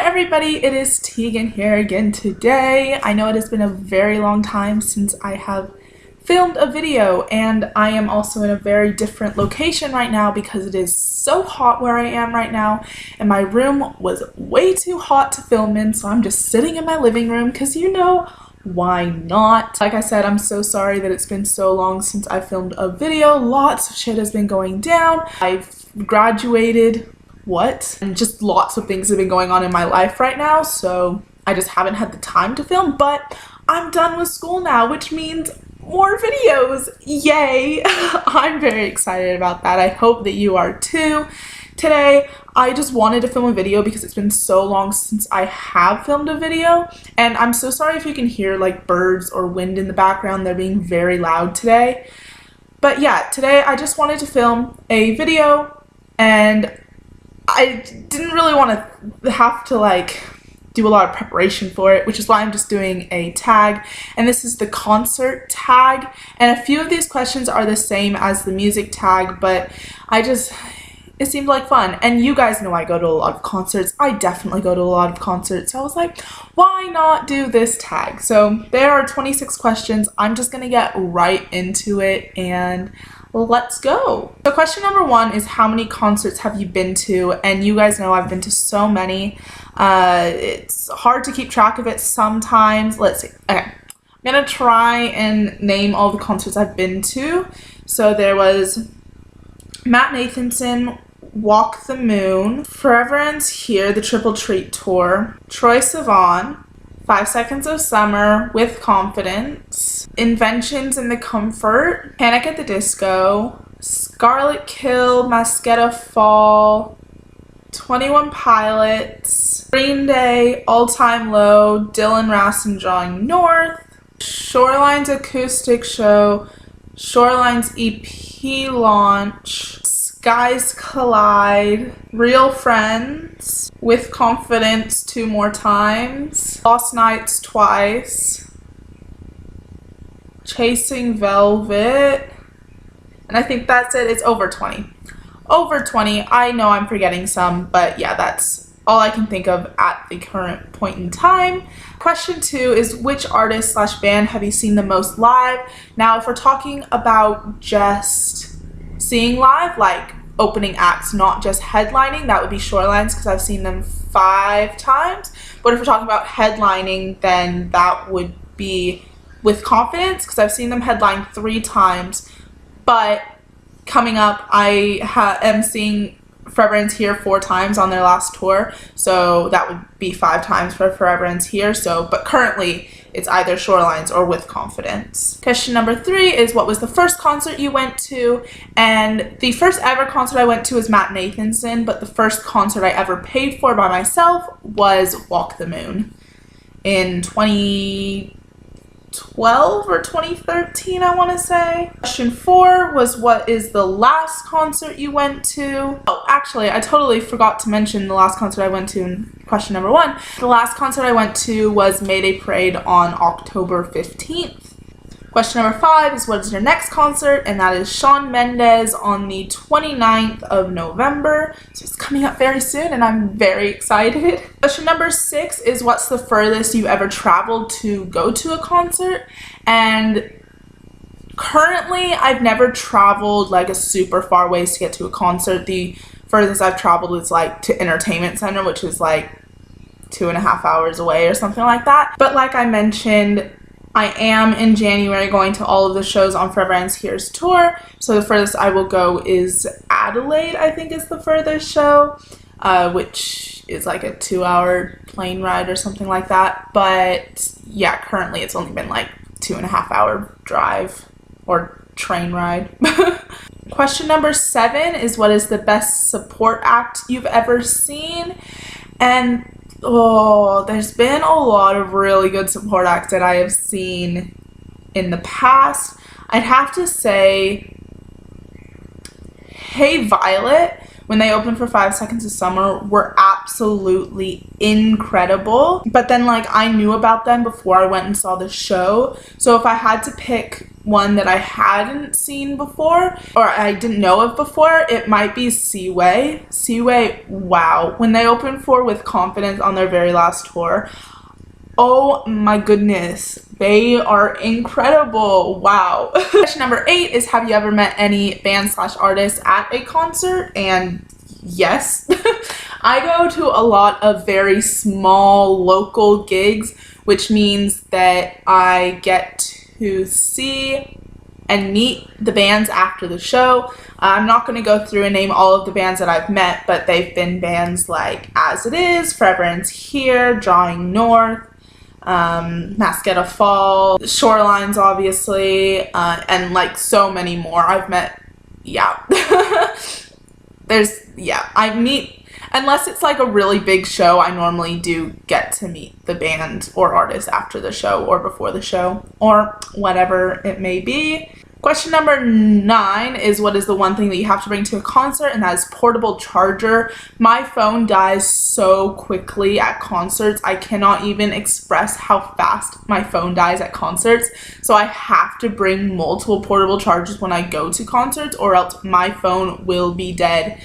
everybody, it is Tegan here again today. I know it has been a very long time since I have filmed a video, and I am also in a very different location right now because it is so hot where I am right now, and my room was way too hot to film in, so I'm just sitting in my living room because why not? Like I said, I'm so sorry that it's been so long since I filmed a video. Lots of shit has been going down. I've graduated. And just lots of things have been going on in my life right now, so I just haven't had the time to film, but I'm done with school now, which means more videos. Yay! I'm very excited about that. I hope that you are too. Today, I just wanted to film a video because it's been so long since I have filmed a video, and I'm so sorry if you can hear like birds or wind in the background. They're being very loud today. But yeah, today I just wanted to film a video, and I didn't really want to have to do a lot of preparation for it, which is why I'm just doing a tag, and this is the concert tag, and a few of these questions are the same as the music tag, but it seemed like fun, and you guys know I go to a lot of concerts. I definitely go to a lot of concerts, so I was like, why not do this tag? So there are 26 questions. I'm just gonna get right into it, and let's go. So question number 1 is, how many concerts have you been to? And you guys know I've been to so many. It's hard to keep track of it sometimes. Let's see. Okay. I'm gonna try and name all the concerts I've been to. So there was Matt Nathanson, Walk the Moon, Forever Ends Here, the Triple Treat Tour, Troye Sivan, 5 Seconds of Summer, With Confidence, Inventions in the Comfort, Panic at the Disco, Scarlet Kill, Masquetta Fall, 21 Pilots, Green Day, All Time Low, Dylan Rassin Drawing North, Shoreline's Acoustic Show, Shoreline's EP launch, Skies Collide, Real Friends, With Confidence 2 more times, Lost Nights twice, Chasing Velvet, and I think that's it. It's over 20. Over 20. I know I'm forgetting some, but yeah, that's all I can think of at the current point in time. Question 2 is, which artist / band have you seen the most live? Now, if we're talking about just seeing live, like opening acts, not just headlining, that would be Shorelines because I've seen them 5 times. But if we're talking about headlining, then that would be With Confidence because I've seen them headline 3 times. But coming up, I am seeing Forever Ends Here 4 times on their last tour, so that would be 5 times for Forever Ends Here. But currently it's either Shorelines or With Confidence. Question number 3 is, what was the first concert you went to? And the first ever concert I went to was Matt Nathanson, but the first concert I ever paid for by myself was Walk the Moon in 2012 or 2013, I want to say. Question 4 was, what is the last concert you went to? Oh, actually, I totally forgot to mention the last concert I went to in question number 1. The last concert I went to was Mayday Parade on October 15th. Question number 5 is, what is your next concert? And that is Shawn Mendes on the 29th of November. So it's coming up very soon, and I'm very excited. Question number 6 is, what's the furthest you've ever traveled to go to a concert? And currently, I've never traveled like a super far ways to get to a concert. The furthest I've traveled is like to Entertainment Center, which is like 2.5 hours away or something like that. But like I mentioned, I am in January going to all of the shows on Forever Ends Here's tour, so the furthest I will go is Adelaide, I think is the furthest show, which is like a 2-hour plane ride or something like that. But yeah, currently it's only been like 2.5 hour drive or train ride. Question number 7 is, what is the best support act you've ever seen? And there's been a lot of really good support acts that I have seen in the past. I'd have to say Hey Violet, when they opened for 5 Seconds of Summer, were absolutely incredible. But then I knew about them before I went and saw the show. So if I had to pick one that I hadn't seen before or I didn't know of before, it might be Seaway. Seaway, wow. When they opened for With Confidence on their very last tour, oh my goodness, they are incredible. Wow. Question number 8 is, have you ever met any band slash artists at a concert? And yes. I go to a lot of very small local gigs, which means that I get to see and meet the bands after the show. I'm not going to go through and name all of the bands that I've met, but they've been bands like As It Is, Forever Ends Here, Drawing North, Masquetta Fall, Shorelines obviously, and like so many more. I've met, yeah. I meet, unless it's like a really big show, I normally do get to meet the band or artist after the show or before the show or whatever it may be. Question number 9 is, what is the one thing that you have to bring to a concert? And that is portable charger. My phone dies so quickly at concerts. I cannot even express how fast my phone dies at concerts. So I have to bring multiple portable chargers when I go to concerts, or else my phone will be dead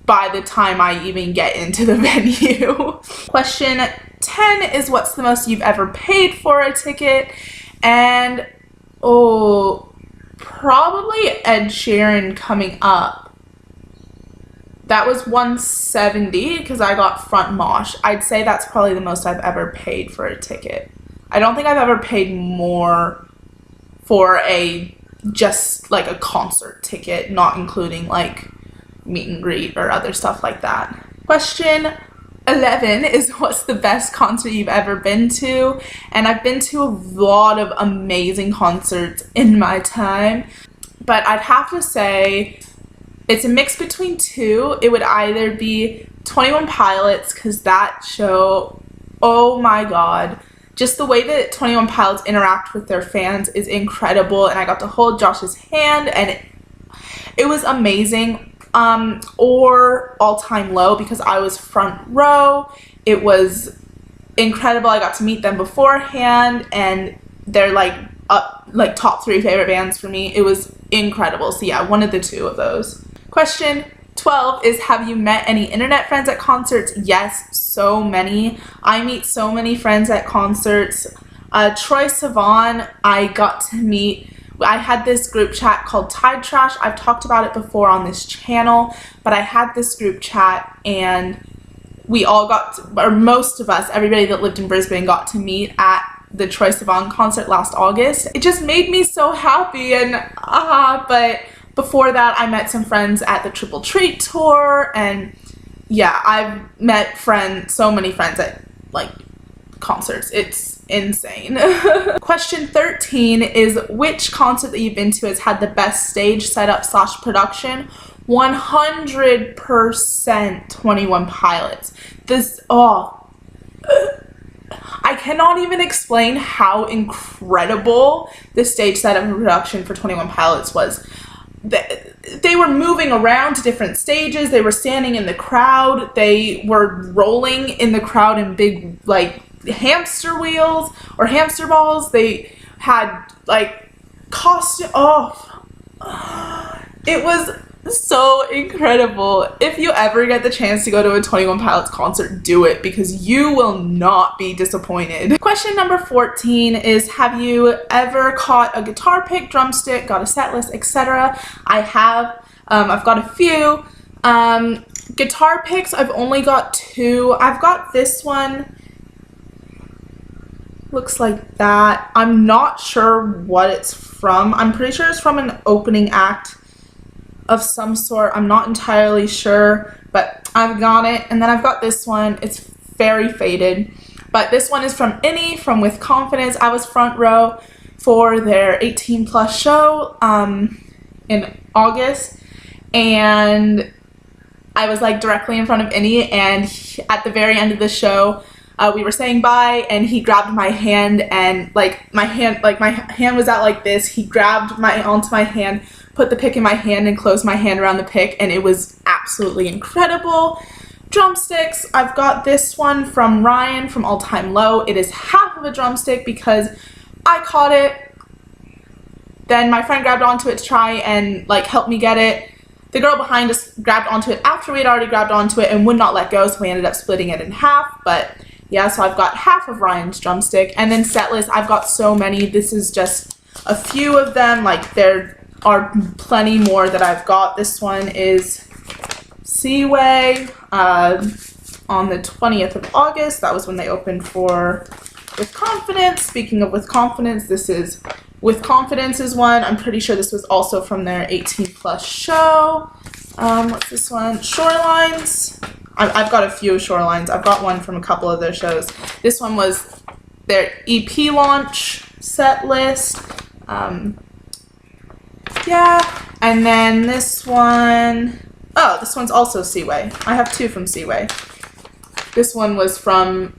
by the time I even get into the venue. Question 10 is, what's the most you've ever paid for a ticket? And probably Ed Sheeran coming up. That was $170 because I got front mosh. I'd say that's probably the most I've ever paid for a ticket. I don't think I've ever paid more for just like a concert ticket, not including like meet and greet or other stuff like that. Question 11 is, what's the best concert you've ever been to? And I've been to a lot of amazing concerts in my time, but I'd have to say it's a mix between two. It would either be 21 Pilots, because that show, oh my god, just the way that 21 Pilots interact with their fans is incredible, and I got to hold Josh's hand and it was amazing. Or All Time Low, because I was front row. It was incredible. I got to meet them beforehand, and they're like top 3 favorite bands for me. It was incredible. So yeah, one of the two of those. Question 12 is, have you met any internet friends at concerts? Yes, so many. I meet so many friends at concerts. Troye Sivan, I got to meet. I had this group chat called Tide Trash. I've talked about it before on this channel, but I had this group chat and we all got to, or most of us, everybody that lived in Brisbane, got to meet at the Troye Sivan concert last August. It just made me so happy, and but before that I met some friends at the Triple Treat tour, and yeah, I've met so many friends at like concerts. It's insane. Question 13 is, which concert that you've been to has had the best stage setup / production? 100% 21 Pilots. I cannot even explain how incredible the stage setup and production for 21 Pilots was. They were moving around to different stages. They were standing in the crowd. They were rolling in the crowd in big like hamster wheels or hamster balls. They had like costume. It was so incredible. If you ever get the chance to go to a 21 Pilots concert, do it, because you will not be disappointed. Question number 14 is, have you ever caught a guitar pick, drumstick, got a set list, etc.? I have. I've got a few. Guitar picks, I've only got 2. I've got this one. Looks like that. I'm not sure what it's from. I'm pretty sure it's from an opening act of some sort. I'm not entirely sure, but I've got it. And then I've got this one. It's very faded, but this one is from INNY, from With Confidence. I was front row for their 18 plus show in August, and I was like directly in front of INNY, and at the very end of the show, we were saying bye, and he grabbed my hand, and my hand was out like this. He grabbed onto my hand, put the pick in my hand, and closed my hand around the pick, and it was absolutely incredible. Drumsticks, I've got this one from Ryan from All Time Low. It is half of a drumstick because I caught it then my friend grabbed onto it to try and like help me get it. The girl behind us grabbed onto it after we had already grabbed onto it and would not let go, so we ended up splitting it in half. But yeah, so I've got half of Ryan's drumstick. And then set list, I've got so many. This is just a few of them. Like, there are plenty more that I've got. This one is Seaway on the 20th of August. That was when they opened for With Confidence. Speaking of With Confidence, this is With Confidence's one. I'm pretty sure this was also from their 18 plus show. What's this one? Shorelines. I've got a few Shorelines. I've got one from a couple of their shows. This one was their EP launch set list. Yeah, and then this one, oh, this one's also Seaway. I have two from Seaway. This one was from,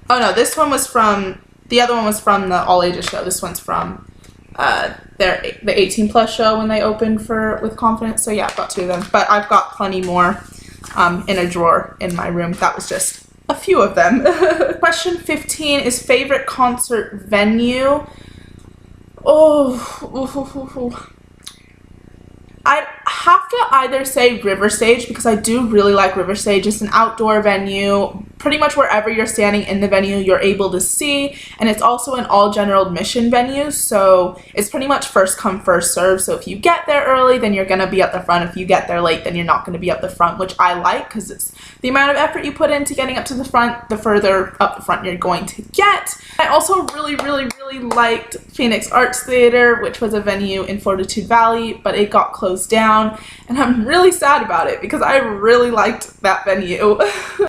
oh no, this one was from, the other one was from the All Ages show. This one's from the 18 plus show when they opened for With Confidence. So yeah, I've got two of them, but I've got plenty more in a drawer in my room. That was just a few of them. Question 15 is favorite concert venue. I'd have to either say River Stage, because I do really like River Stage. It's an outdoor venue. Pretty much wherever you're standing in the venue, you're able to see. And it's also an all general admission venue, so it's pretty much first come, first serve. So if you get there early, then you're going to be up the front. If you get there late, then you're not going to be up the front, which I like, because it's the amount of effort you put into getting up to the front, the further up the front you're going to get. I also really liked Phoenix Arts Theater, which was a venue in Fortitude Valley, but it got closed down, and I'm really sad about it because I really liked that venue.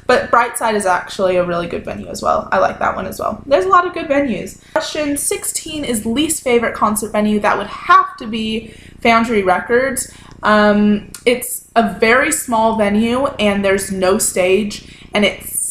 But Brightside is actually a really good venue as well. I like that one as well. There's a lot of good venues. Question 16 is least favorite concert venue. That would have to be Foundry Records. It's a very small venue and there's no stage, and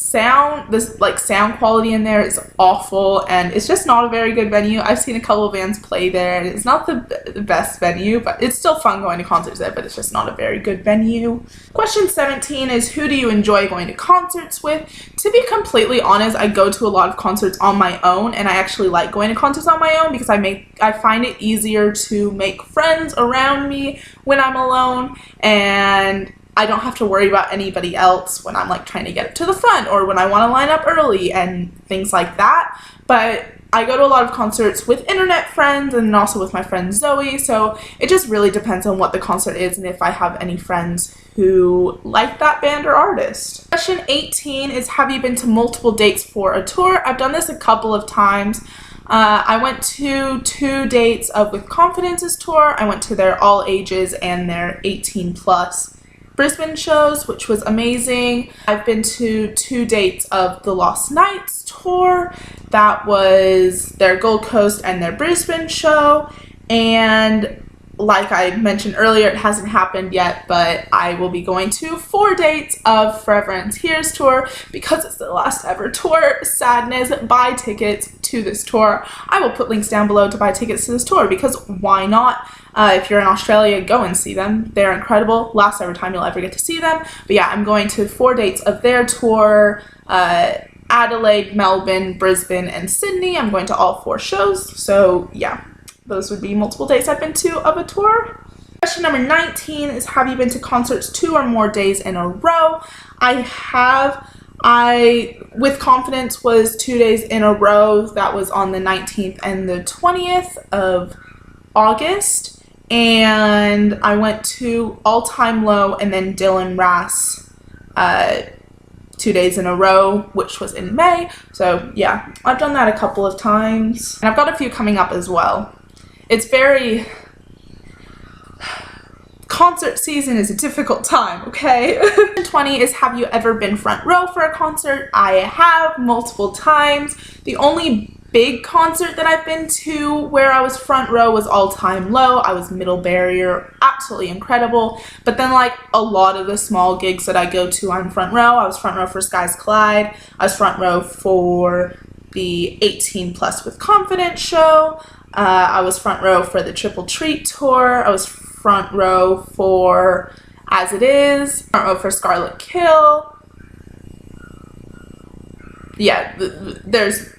sound quality in there is awful, and it's just not a very good venue. I've seen a couple of bands play there, and it's not the best venue, but it's still fun going to concerts there, but it's just not a very good venue. Question 17 is who do you enjoy going to concerts with? To be completely honest, I go to a lot of concerts on my own, and I actually like going to concerts on my own because I find it easier to make friends around me when I'm alone, and I don't have to worry about anybody else when I'm like trying to get up to the front or when I want to line up early and things like that. But I go to a lot of concerts with internet friends and also with my friend Zoe, so it just really depends on what the concert is and if I have any friends who like that band or artist. Question 18 is have you been to multiple dates for a tour? I've done this a couple of times. I went to 2 dates of With Confidence's tour. I went to their All Ages and their 18 plus Brisbane shows, which was amazing. I've been to 2 dates of the Lost Nights tour. That was their Gold Coast and their Brisbane show. And like I mentioned earlier, it hasn't happened yet, but I will be going to 4 dates of Forever Ends Here's tour because it's the last ever tour. Sadness. Buy tickets to this tour. I will put links down below to buy tickets to this tour because why not? If you're in Australia, go and see them. They're incredible. Last ever time you'll ever get to see them. But yeah, I'm going to 4 dates of their tour. Adelaide, Melbourne, Brisbane, and Sydney. I'm going to all 4 shows. So yeah, those would be multiple dates I've been to of a tour. Question number 19 is have you been to concerts 2 or more days in a row? I have. With Confidence was 2 days in a row. That was on the 19th and the 20th of August. And I went to All Time Low and then Dylan Rass 2 days in a row, which was in May. So yeah, I've done that a couple of times. And I've got a few coming up as well. It's very... Concert season is a difficult time, okay? 20 is have you ever been front row for a concert? I have multiple times. The only big concert that I've been to where I was front row was All Time Low. I was middle barrier, absolutely incredible. But then like a lot of the small gigs that I go to, I'm front row. I was front row for Skies Collide. I was front row for the 18 plus With Confidence show. I was front row for the Triple Treat tour. I was front row for As It Is. Front row for Scarlet Kill. Yeah, there's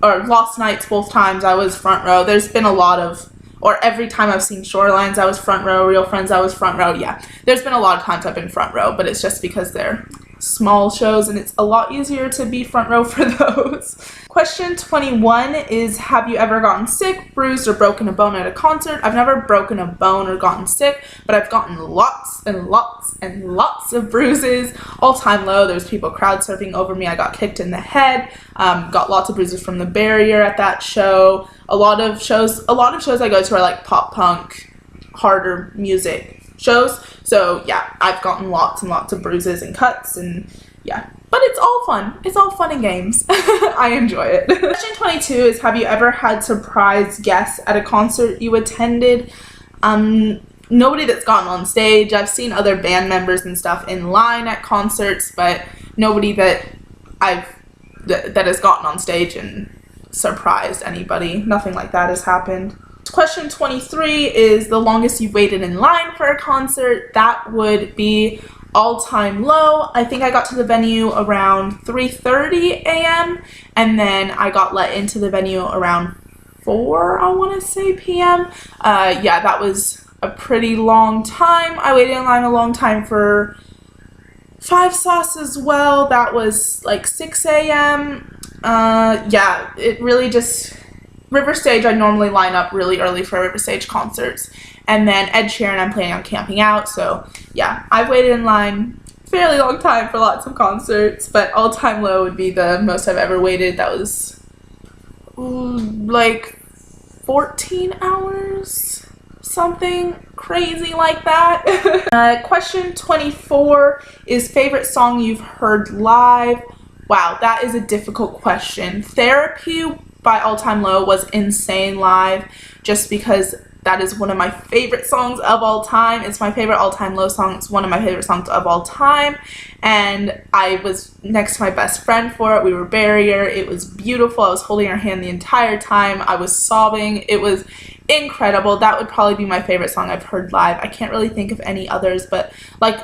Lost Nights both times I was front row. There's been a lot of or every time I've seen Shorelines, I was front row. Real Friends, I was front row. Yeah, there's been a lot of times I've been front row, but it's just because they're small shows and it's a lot easier to be front row for those. Question 21 is, have you ever gotten sick, bruised, or broken a bone at a concert? I've never broken a bone or gotten sick, but I've gotten lots and lots and lots of bruises. All time low, there's people crowd surfing over me. I got kicked in the head, got lots of bruises from the barrier at that show. A lot of shows I go to are like pop punk, harder music shows. So yeah, I've gotten lots and lots of bruises and cuts, and yeah, but it's all fun. It's all fun and games. I enjoy it. Question 22 is, have you ever had surprise guests at a concert you attended? Nobody that's gotten on stage. I've seen other band members and stuff in line at concerts, but nobody that that has gotten on stage and surprised anybody. Nothing like that has happened. Question 23 is the longest you've waited in line for a concert. That would be All Time Low. I think I got to the venue around 3:30 a.m. and then I got let into the venue around 4, I want to say, p.m. Yeah, that was a pretty long time. I waited in line a long time for Five Sauce as well. That was like 6 a.m. Yeah, it really just... River Stage, I normally line up really early for River Stage concerts. And then Ed Sheeran, I'm planning on camping out. So yeah, I've waited in line a fairly long time for lots of concerts. But All Time Low would be the most I've ever waited. That was like 14 hours, something crazy like that. Question 24 is favorite song you've heard live. Wow, that is a difficult question. Therapy by All Time Low was insane live, just because that is one of my favorite songs of all time. It's my favorite All Time Low song. It's one of my favorite songs of all time, and I was next to my best friend for it. We were barrier. It was beautiful. I was holding her hand the entire time. I was sobbing. It was incredible. That would probably be my favorite song I've heard live. I can't really think of any others, but like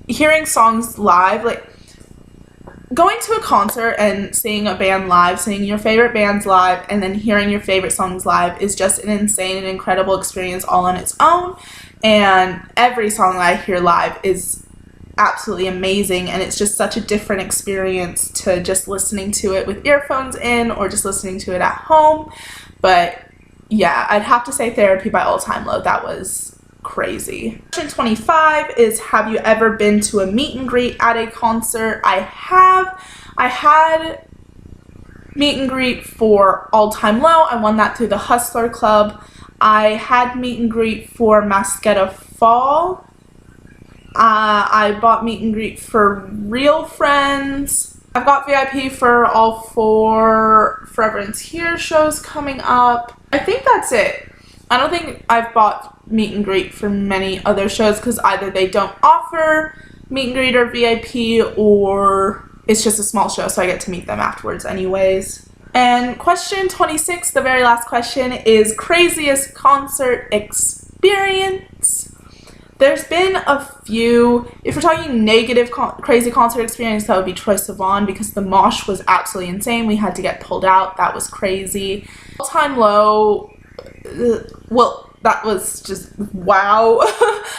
hearing songs live, like going to a concert and seeing a band live, seeing your favorite bands live, and then hearing your favorite songs live is just an insane and incredible experience all on its own. And every song I hear live is absolutely amazing, and it's just such a different experience to just listening to it with earphones in or just listening to it at home. But yeah, I'd have to say Therapy by All Time Low. That was crazy. Question 25 is, have you ever been to a meet and greet at a concert? I have. I had meet and greet for All Time Low. I won that through the Hustler Club. I had meet and greet for Masquetta Fall. I bought meet and greet for Real Friends. I've got VIP for all 4 Forever Ends Here shows coming up. I think that's it. I don't think I've bought meet and greet for many other shows because either they don't offer meet and greet or VIP, or it's just a small show so I get to meet them afterwards anyways. And question 26, the very last question, is craziest concert experience. There's been a few. If we're talking negative crazy concert experience, that would be Troye Sivan, because the mosh was absolutely insane. We had to get pulled out. That was crazy. All Time Low, well, that was just wow.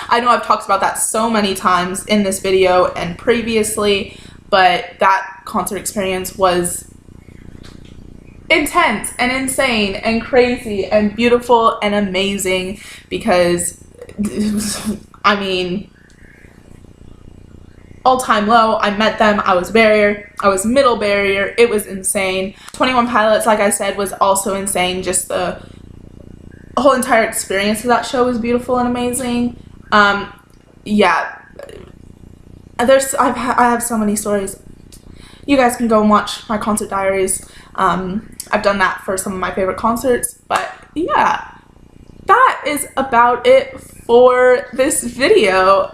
I know I've talked about that so many times in this video and previously, but that concert experience was intense and insane and crazy and beautiful and amazing because, I mean, All Time Low, I met them, I was barrier, I was middle barrier, it was insane. 21 Pilots, like I said, was also insane. Just the whole entire experience of that show was beautiful and amazing. Yeah, I have so many stories. You guys can go and watch my concert diaries. I've done that for some of my favorite concerts, but yeah, that is about it for this video.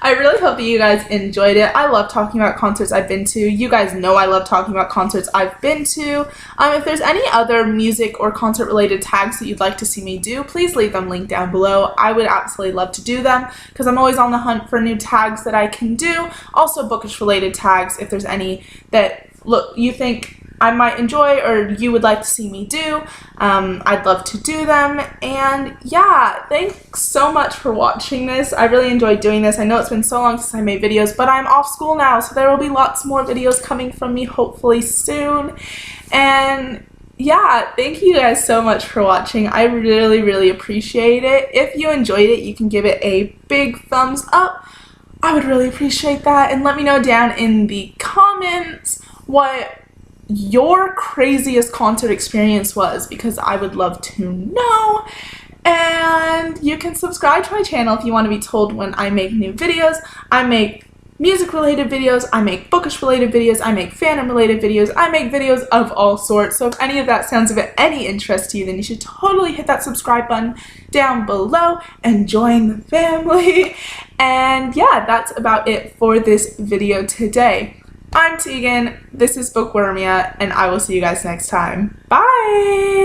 I really hope that you guys enjoyed it. I love talking about concerts I've been to. You guys know I love talking about concerts I've been to. If there's any other music or concert related tags that you'd like to see me do, please leave them linked down below. I would absolutely love to do them because I'm always on the hunt for new tags that I can do. Also bookish related tags, if there's any that you think I might enjoy or you would like to see me do. I'd love to do them. And yeah, thanks so much for watching this. I really enjoyed doing this. I know it's been so long since I made videos, but I'm off school now, so there will be lots more videos coming from me hopefully soon. And yeah, thank you guys so much for watching. I really appreciate it. If you enjoyed it, you can give it a big thumbs up. I would really appreciate that. And let me know down in the comments what your craziest concert experience was, because I would love to know. And you can subscribe to my channel if you want to be told when I make new videos. I make music related videos, I make bookish related videos, I make fandom related videos, I make videos of all sorts. So if any of that sounds of any interest to you, then you should totally hit that subscribe button down below and join the family. And yeah, that's about it for this video today. I'm Tegan, this is Bookwormia, and I will see you guys next time. Bye!